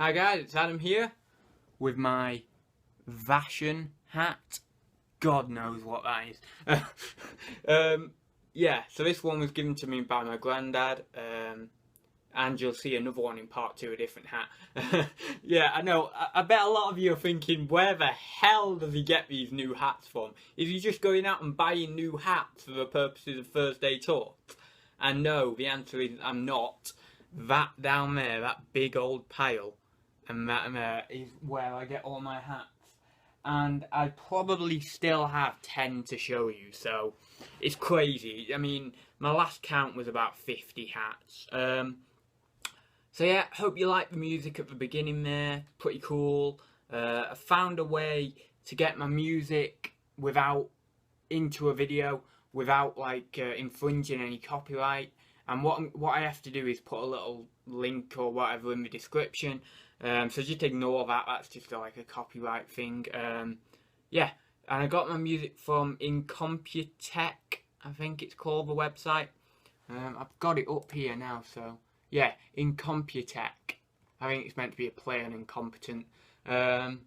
Hi guys, it's Adam here with my Vashon hat. God knows what that is. Yeah, so this one was given to me by my granddad, and you'll see another one in part 2, a different hat. Yeah, I know, I bet a lot of you are thinking, where the hell does he get these new hats from? Is he just going out and buying new hats for the purposes of Thursday Talks? And no, the answer is I'm not. That down there, that big old pile, and that is where I get all my hats. And I probably still have 10 to show you, so it's crazy. I mean, my last count was about 50 hats. So yeah, hope you like the music at the beginning there, pretty cool. I found a way to get my music into a video without like infringing any copyright. And what I have to do is put a little link or whatever in the description. So just ignore that, that's just like a copyright thing. Yeah, and I got my music from Incompetech, I think it's called, the website. I've got it up here now, so yeah, Incompetech. I think it's meant to be a play on incompetent. But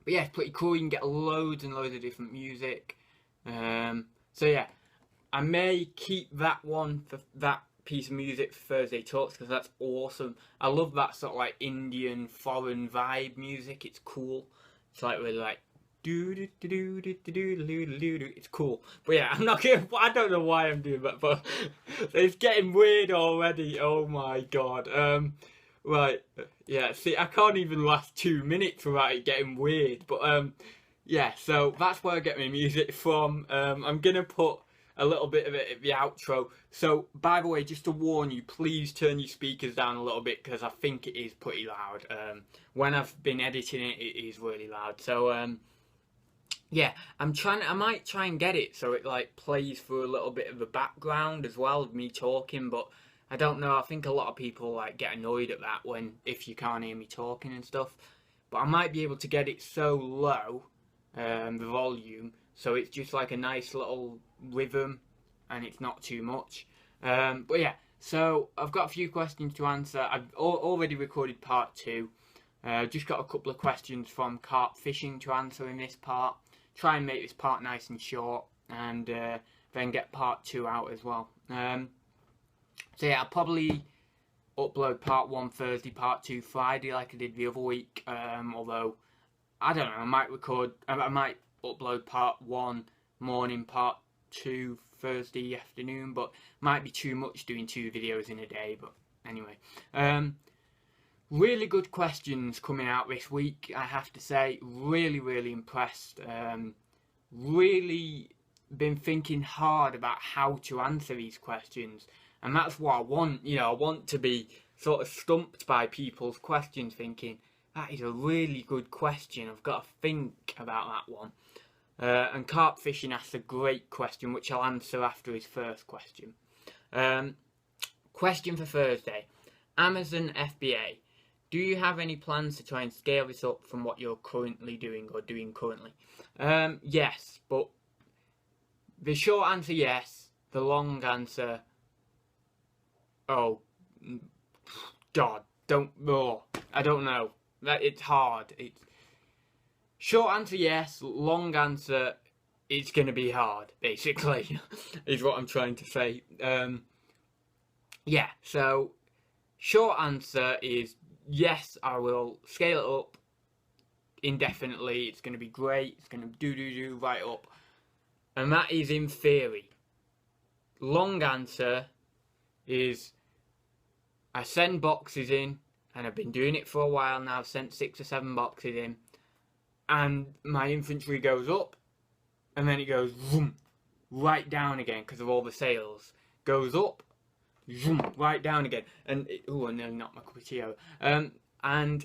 yeah, it's pretty cool, you can get loads and loads of different music. So yeah, I may keep that one for that piece of music for Thursday Talks because that's awesome. I love that sort of like Indian foreign vibe music. It's cool. It's like really like do do do do do do do do do. It's cool. But yeah, I'm not gonna. I don't know why I'm doing that, but it's getting weird already. Oh my god. Right. Yeah. See, I can't even last 2 minutes without it getting weird. But yeah. So that's where I get my music from. I'm gonna put a little bit of it at the outro. So, by the way, just to warn you, please turn your speakers down a little bit because I think it is pretty loud. When I've been editing it, it is really loud. So, yeah, I might try and get it so it like plays for a little bit of the background as well of me talking, but I don't know. I think a lot of people like get annoyed at that if you can't hear me talking and stuff. But I might be able to get it so low, the volume, so it's just like a nice little rhythm and it's not too much. But yeah, so I've got a few questions to answer. I've already recorded part 2. Just got a couple of questions from carp fishing to answer in this part. Try and make this part nice and short, and then get part 2 out as well. So yeah, I'll probably upload part 1 Thursday, part 2 Friday like I did the other week. Although, I don't know, I might upload part 1 morning, part 2 Thursday afternoon, but might be too much doing 2 videos in a day. But anyway, really good questions coming out this week, I have to say. Really impressed. Really been thinking hard about how to answer these questions, and that's what I want. You know, I want to be sort of stumped by people's questions, thinking that is a really good question, I've got to think about that one. And carp fishing asks a great question, which I'll answer after his first question. Question for Thursday. Amazon FBA. Do you have any plans to try and scale this up from what you're currently doing or doing currently? Yes, but the short answer yes. The long answer, oh, God, I don't know. It's hard. Short answer, yes. Long answer, it's going to be hard, basically, is what I'm trying to say. Yeah, so, short answer is, yes, I will scale it up indefinitely. It's going to be great. It's going to do right up. And that is in theory. Long answer is, I send boxes in, and I've been doing it for a while now. I've sent 6 or 7 boxes in. And my inventory goes up, and then it goes vroom, right down again because of all the sales. Goes up, vroom, right down again. And oh, I nearly knocked my cup of tea over. And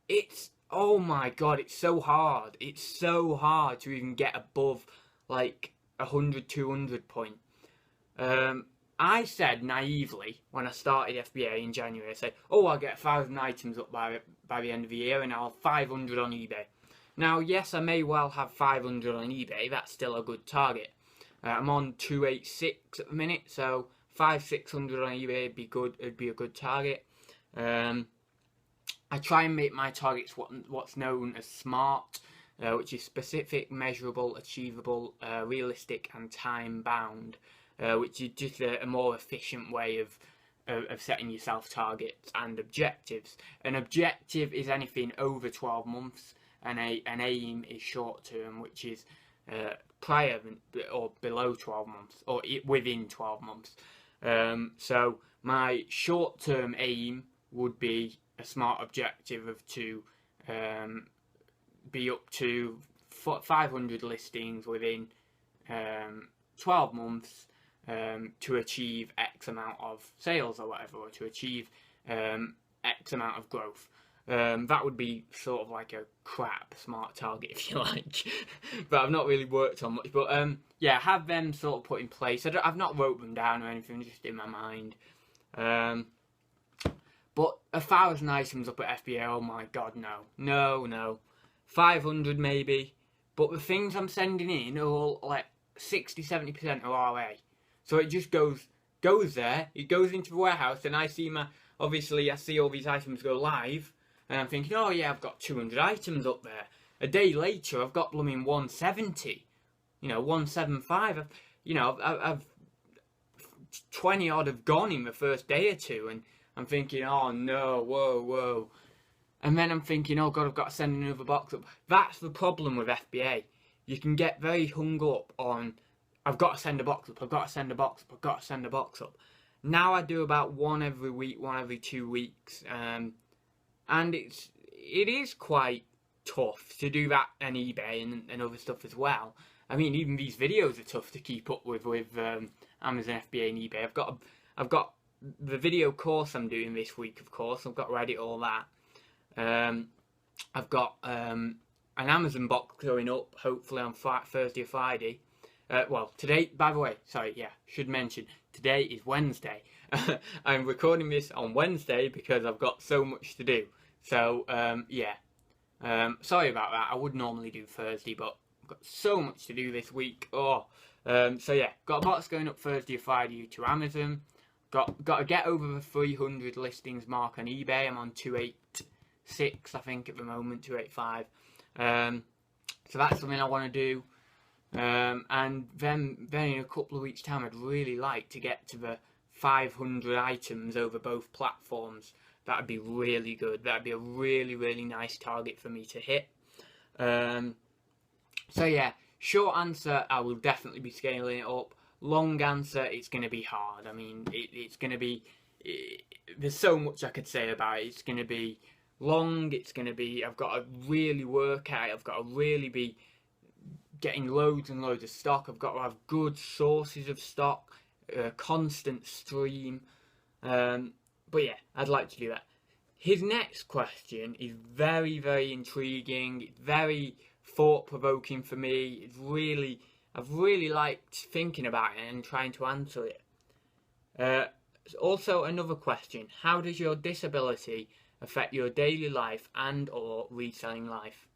it's, oh my god, it's so hard. It's so hard to even get above like 100, 200 point. I said naively when I started FBA in January, I said, oh, I'll get 1,000 items up by the end of the year and I'll have 500 on eBay. Now, yes, I may well have 500 on eBay. That's still a good target. I'm on 286 at the minute, so 500-600 on eBay would be good. It'd be a good target. I try and make my targets what's known as SMART, which is specific, measurable, achievable, realistic, and time-bound, which is just a more efficient way of setting yourself targets and objectives. An objective is anything over 12 months, and an aim is short-term, which is prior or below 12 months, or within 12 months. So my short-term aim would be a SMART objective of to be up to 500 listings within 12 months to achieve X amount of sales or whatever, or to achieve X amount of growth. That would be sort of like a crap SMART target, if you like. But I've not really worked on much. But yeah, have them sort of put in place. I've not wrote them down or anything, just in my mind. But 1,000 items up at FBA, oh my god, no. 500 maybe. But the things I'm sending in are all like 60-70% are RA. So it just goes there, it goes into the warehouse, and I see all these items go live, and I'm thinking, oh yeah, I've got 200 items up there. A day later, I've got blooming 170, 175. I've 20 odd have gone in the first day or two, and I'm thinking, oh no, whoa. And then I'm thinking, oh god, I've got to send another box up. That's the problem with FBA. You can get very hung up on, I've got to send a box up, I've got to send a box up, I've got to send a box up. Now I do about one every week, one every 2 weeks, and it is quite tough to do that on eBay and other stuff as well. I mean, even these videos are tough to keep up with Amazon FBA and eBay. I've got the video course I'm doing this week, of course. I've got to edit all that. I've got an Amazon box going up, hopefully on Thursday or Friday. Well, today, by the way, sorry, yeah, should mention, today is Wednesday. I'm recording this on Wednesday because I've got so much to do. So, yeah, sorry about that. I would normally do Thursday, but I've got so much to do this week. So yeah, got a box going up Thursday or Friday to Amazon. Got to get over the 300 listings mark on eBay. I'm on 286, I think, at the moment, 285. So that's something I want to do. And then in a couple of weeks' time, I'd really like to get to the 500 items over both platforms. That'd be really good. That'd be a really, really nice target for me to hit. So yeah, short answer, I will definitely be scaling it up. Long answer, it's going to be hard. I mean, it's going to be, there's so much I could say about it. It's going to be long, it's going to be, I've got to really work at it. I've got to really be getting loads and loads of stock. I've got to have good sources of stock, a constant stream. But yeah, I'd like to do that. His next question is very, very intriguing. It's very thought-provoking for me. I've really liked thinking about it and trying to answer it. Also, another question. How does your disability affect your daily life and or reselling life?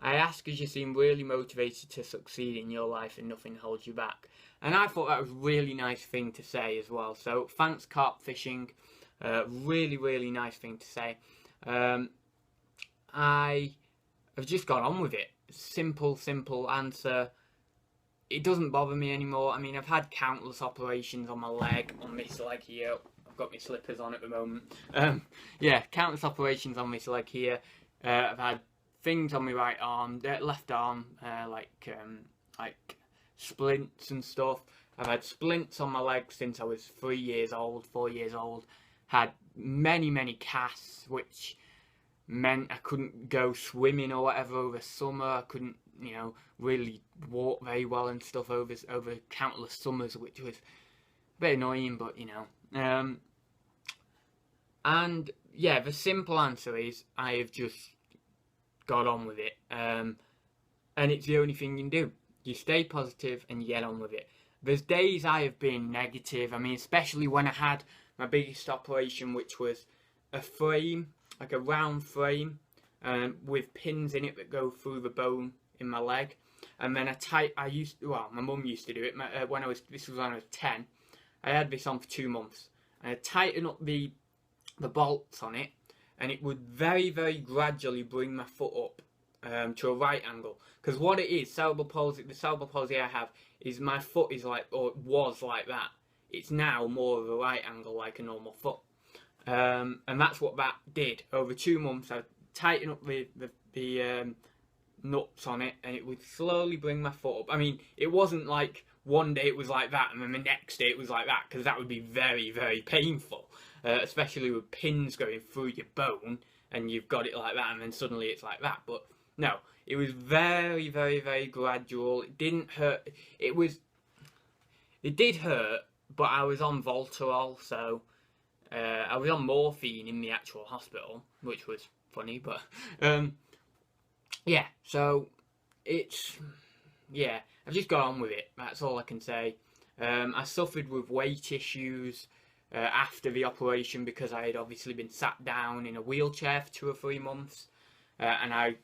I ask as you seem really motivated to succeed in your life and nothing holds you back. And I thought that was a really nice thing to say as well. So thanks, Carp Fishing. Really, really nice thing to say. I have just got on with it. Simple answer. It doesn't bother me anymore. I mean, I've had countless operations on my leg, on this leg here. I've got my slippers on at the moment. Yeah, countless operations on this leg here. I've had things on my right arm, left arm, like splints and stuff. I've had splints on my leg since I was 3 years old, 4 years old. Had many casts, which meant I couldn't go swimming or whatever over summer. I couldn't, really walk very well and stuff over countless summers, which was a bit annoying, but and yeah, the simple answer is I have just got on with it, and it's the only thing you can do. You stay positive and you get on with it. There's days I have been negative. I mean, especially when I had my biggest operation, which was a frame, like a round frame, with pins in it that go through the bone in my leg. And then my mum used to do it this was when I was 10. I had this on for 2 months. And I tightened up the bolts on it, and it would very, very gradually bring my foot up to a right angle. Because what it is, cerebral palsy, the cerebral palsy I have, is my foot is like, or was like that. It's now more of a right angle, like a normal foot. And that's what that did. Over 2 months, I tightened up the nuts on it, and it would slowly bring my foot up. I mean, it wasn't like one day it was like that, and then the next day it was like that, because that would be very, very painful. Especially with pins going through your bone, and you've got it like that, and then suddenly it's like that. But no, it was very, very, very gradual. It didn't hurt. It did hurt, but I was on Voltarol, so I was on morphine in the actual hospital, which was funny, but yeah, so I've just got on with it, that's all I can say. I suffered with weight issues after the operation, because I had obviously been sat down in a wheelchair for 2 or 3 months, and I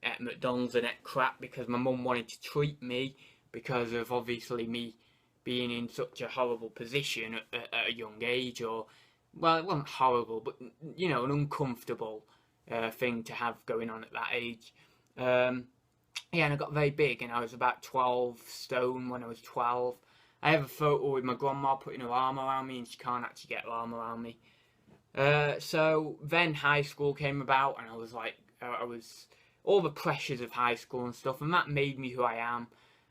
ate McDonald's and ate crap because my mum wanted to treat me because of obviously me being in such a horrible position at a young age. Or, well, it wasn't horrible, but you know, an uncomfortable thing to have going on at that age. Yeah, and I got very big, and I was about 12 stone when I was 12. I have a photo with my grandma putting her arm around me, and she can't actually get her arm around me. So then high school came about, and I was like, I was all the pressures of high school and stuff, and that made me who I am,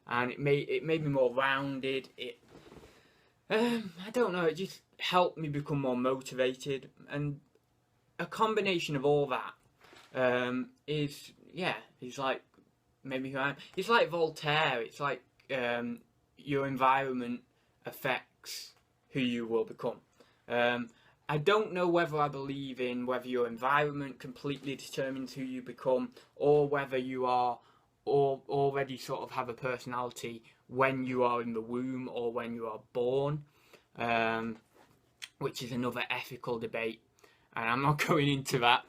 and it made me more rounded. I don't know, it just helped me become more motivated, and a combination of all that is like maybe who I am. It's like Voltaire. It's like your environment affects who you will become. I don't know whether I believe in whether your environment completely determines who you become, or whether you are already sort of have a personality when you are in the womb or when you are born, which is another ethical debate, and I'm not going into that.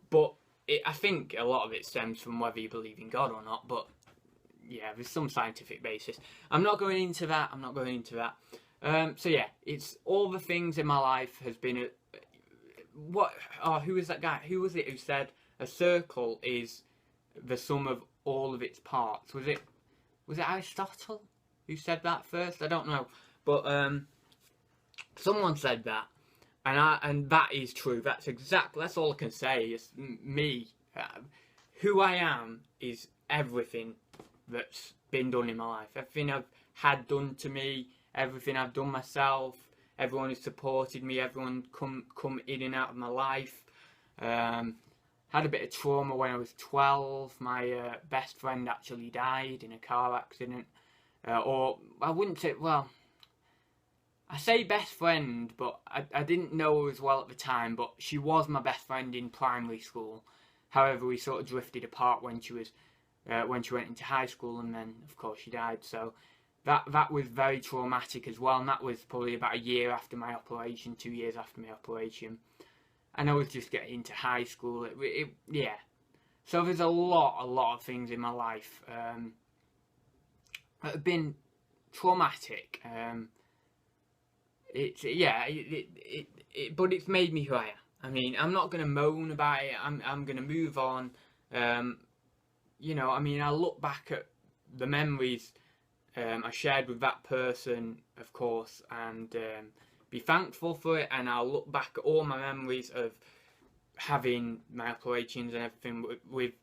But I think a lot of it stems from whether you believe in God or not, but yeah, there's some scientific basis. I'm not going into that. So yeah, it's all the things in my life has been who was that guy? Who was it who said a circle is the sum of all of its parts? Was it Aristotle who said that first? I don't know, but someone said that. And that is true. That's all I can say. It's me. Who I am is everything that's been done in my life. Everything I've had done to me, everything I've done myself, everyone who's supported me, everyone come in and out of my life. Had a bit of trauma when I was 12. My best friend actually died in a car accident. Or I wouldn't say, well, I say best friend, but I didn't know her as well at the time, but she was my best friend in primary school. However, we sort of drifted apart when she went into high school, and then of course she died. So that was very traumatic as well, and that was probably about a year after my operation, 2 years after my operation, and I was just getting into high school. Yeah. So there's a lot of things in my life that have been traumatic. But it's made me who I am. I mean, I'm not going to moan about it. I'm going to move on. You know, I mean, I look back at the memories I shared with that person, of course, and be thankful for it. And I'll look back at all my memories of having my operations and everything with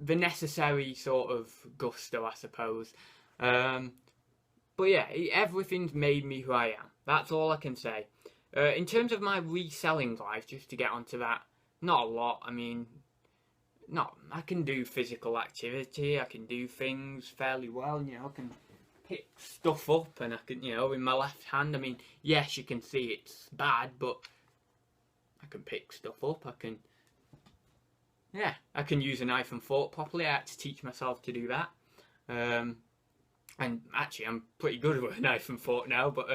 the necessary sort of gusto, I suppose. But yeah, everything's made me who I am. That's all I can say. In terms of my reselling life, just to get onto that, not a lot. I mean, I can do physical activity. I can do things fairly well. You know, I can pick stuff up, and I can, you know, in my left hand. I mean, yes, you can see it's bad, but I can pick stuff up. I can use a knife and fork properly. I had to teach myself to do that. And actually, I'm pretty good with a knife and fork now, but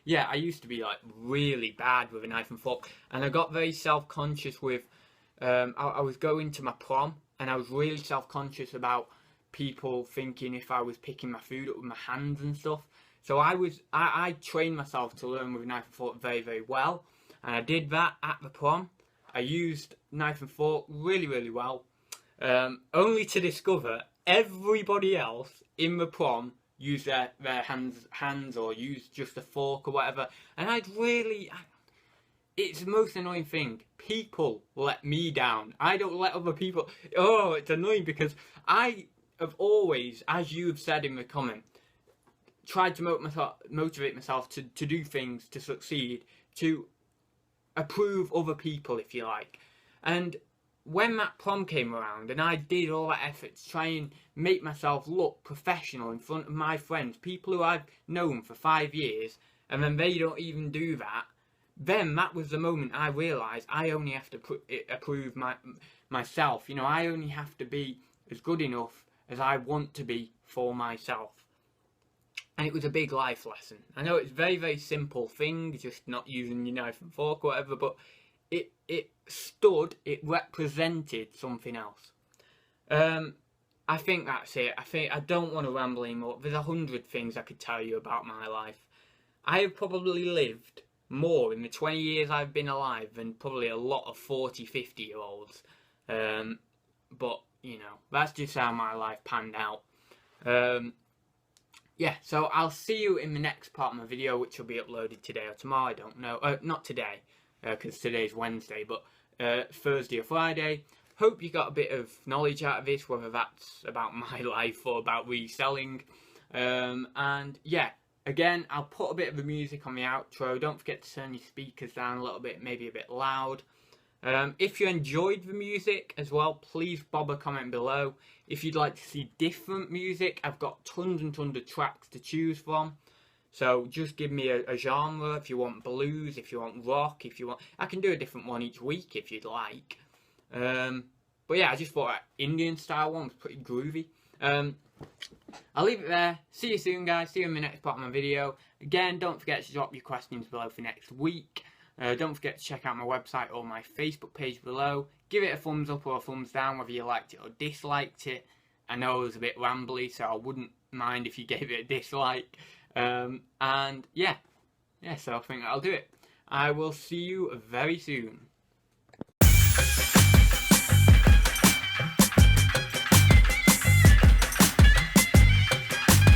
yeah, I used to be like really bad with a knife and fork, and I got very self-conscious with, I was going to my prom, and I was really self-conscious about people thinking if I was picking my food up with my hands and stuff. So I trained myself to learn with a knife and fork very, very well, and I did that at the prom, I used knife and fork really, really well. Only to discover everybody else in the prom used their hands or used just a fork or whatever. And it's the most annoying thing. People let me down. I don't let other people. Oh, it's annoying because I have always, as you have said in the comment, tried to motivate myself to do things, to succeed, to approve other people, if you like. And when that prom came around and I did all that effort to try and make myself look professional in front of my friends, people who I've known for 5 years, and then they don't even do that, then that was the moment I realised I only have to approve myself. You know, I only have to be as good enough as I want to be for myself. And it was a big life lesson. I know it's a very, very simple thing, just not using your knife and fork or whatever, but it represented something else. I think that's it. I don't want to ramble anymore. There's 100 things I could tell you about my life. I have probably lived more in the 20 years I've been alive than probably a lot of 40, 50-year-olds. But, you know, that's just how my life panned out. Yeah, so I'll see you in the next part of my video, which will be uploaded today or tomorrow, I don't know. Not today, because today's Wednesday, but Thursday or Friday. Hope you got a bit of knowledge out of this, whether that's about my life or about reselling. And yeah, again, I'll put a bit of the music on the outro. Don't forget to turn your speakers down a little bit, maybe a bit loud. If you enjoyed the music as well, please bob a comment below. If you'd like to see different music, I've got tons and tons of tracks to choose from. So just give me a genre. If you want blues, if you want rock, if you want... I can do a different one each week if you'd like. But yeah, I just thought that Indian style one was pretty groovy. I'll leave it there. See you soon, guys. See you in the next part of my video. Again, don't forget to drop your questions below for next week. Don't forget to check out my website or my Facebook page below. Give it a thumbs up or a thumbs down whether you liked it or disliked it. I know it was a bit rambly, so I wouldn't mind if you gave it a dislike. And yeah, so I think that'll do it. I will see you very soon.